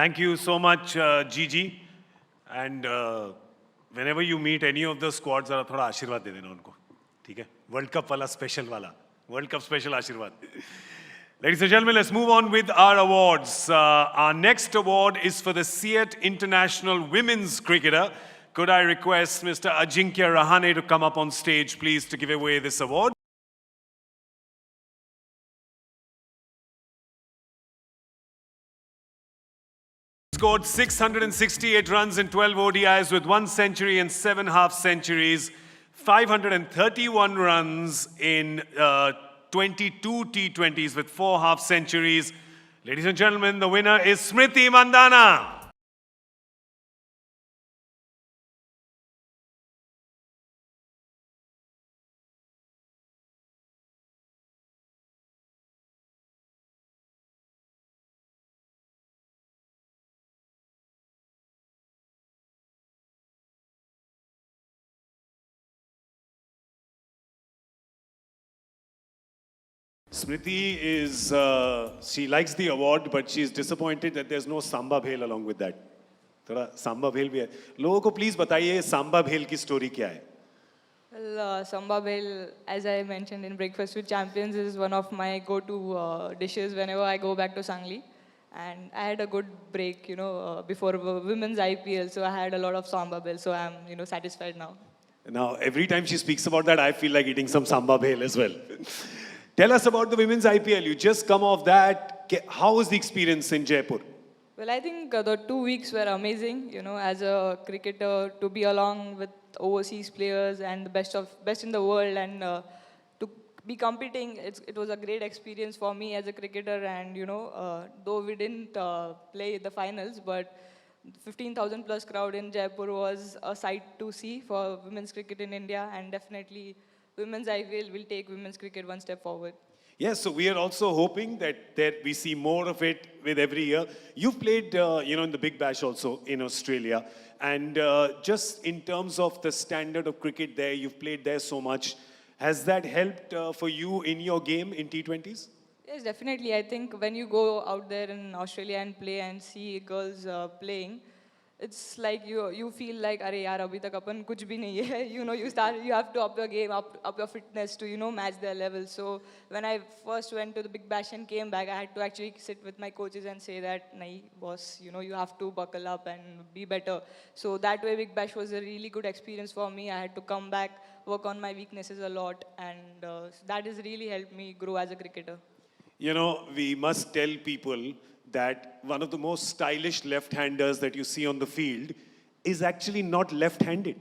Thank you so much, Gigi. And whenever you meet any of the squads, जरा थोड़ा आशीर्वाद दे देना उनको, ठीक है? World Cup वाला special वाला, World Cup special आशीर्वाद. Ladies and gentlemen, let's move on with our awards. Our next award is for the Seat International Women's Cricketer. Could I request Mr. Ajinkya Rahane to come up on stage, please, to give away this award? Scored 668 runs in 12 ODIs with 1 century and 7 half centuries, 531 runs in 22 T20s with 4 half centuries. Ladies and gentlemen, the winner is Smriti Mandhana. Smriti is, she likes the award, but she's disappointed that there's no Sambha Bhel along with that. थोड़ा Sambha Bhel भी है. लोगों को please बताइए Sambha Bhel की story क्या है? Well, Sambha Bhel, as I mentioned in Breakfast with Champions, is one of my go-to dishes whenever I go back to Sangli. And I had a good break, before women's IPL, so I had a lot of Sambha Bhel, so I'm, satisfied now. Now, every time she speaks about that, I feel like eating some Sambha Bhel as well. Tell us about the women's IPL. You just come off that. How was the experience in Jaipur? Well, I think the 2 weeks were amazing. As a cricketer, to be along with overseas players and the best in the world, and to be competing, it was a great experience for me as a cricketer. And though we didn't play the finals, but 15,000 plus crowd in Jaipur was a sight to see for women's cricket in India, and definitely women's IPL will take women's cricket one step forward. Yes, so we are also hoping that we see more of it with every year. You've played, in the Big Bash also in Australia. And just in terms of the standard of cricket there, you've played there so much. Has that helped for you in your game in T20s? Yes, definitely. I think when you go out there in Australia and play and see girls playing, it's like you feel like, "Arey yaar, abhi tak apan kuch bhi nahi hai." You have to up your game, up your fitness to match their level. So when I first went to the Big Bash and came back, I had to actually sit with my coaches and say that, "Nahi, boss, you have to buckle up and be better." So that way, Big Bash was a really good experience for me. I had to come back, work on my weaknesses a lot, and that has really helped me grow as a cricketer. We must tell people that one of the most stylish left-handers that you see on the field is actually not left-handed.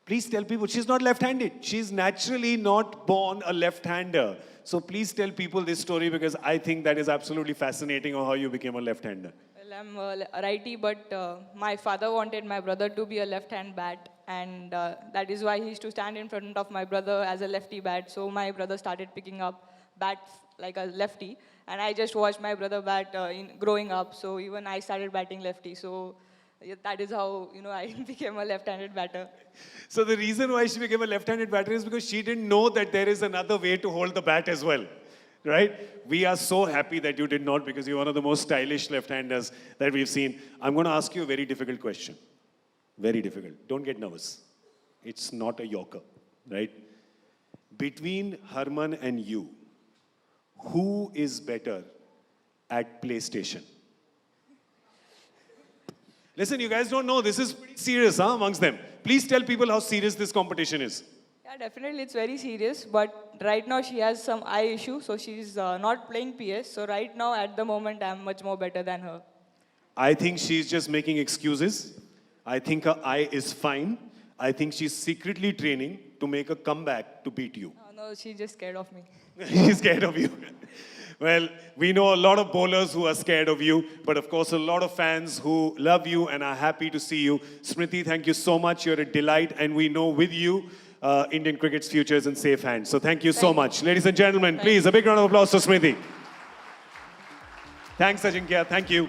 Please tell people she's not left-handed. She's naturally not born a left-hander. So please tell people this story, because I think that is absolutely fascinating, of how you became a left-hander. Well, I'm a righty, but my father wanted my brother to be a left-hand bat, and that is why he used to stand in front of my brother as a lefty bat. So my brother started picking up bats like a lefty, and I just watched my brother bat growing up. So even I started batting lefty. So that is how I became a left-handed batter. So the reason why she became a left-handed batter is because she didn't know that there is another way to hold the bat as well, right? We are so happy that you did not, because you're one of the most stylish left-handers that we've seen. I'm going to ask you a very difficult question. Very difficult. Don't get nervous. It's not a yorker, right? Between Harman and you, who is better at PlayStation? Listen, you guys don't know, this is pretty serious amongst them. Please tell people how serious this competition is. Yeah, definitely it's very serious, but right now she has some eye issue, so she's not playing PS. So right now, at the moment, I'm much more better than her. I think she's just making excuses. I think her eye is fine. I think she's secretly training to make a comeback to beat you. No, she's just scared of me. She's scared of you. Well, we know a lot of bowlers who are scared of you, but of course a lot of fans who love you and are happy to see you. Smriti, thank you so much. You're a delight, and we know with you, Indian cricket's future is in safe hands. So thank you so much. Ladies and gentlemen, please, a big round of applause for Smriti. Thanks, Ajinkya. Thank you.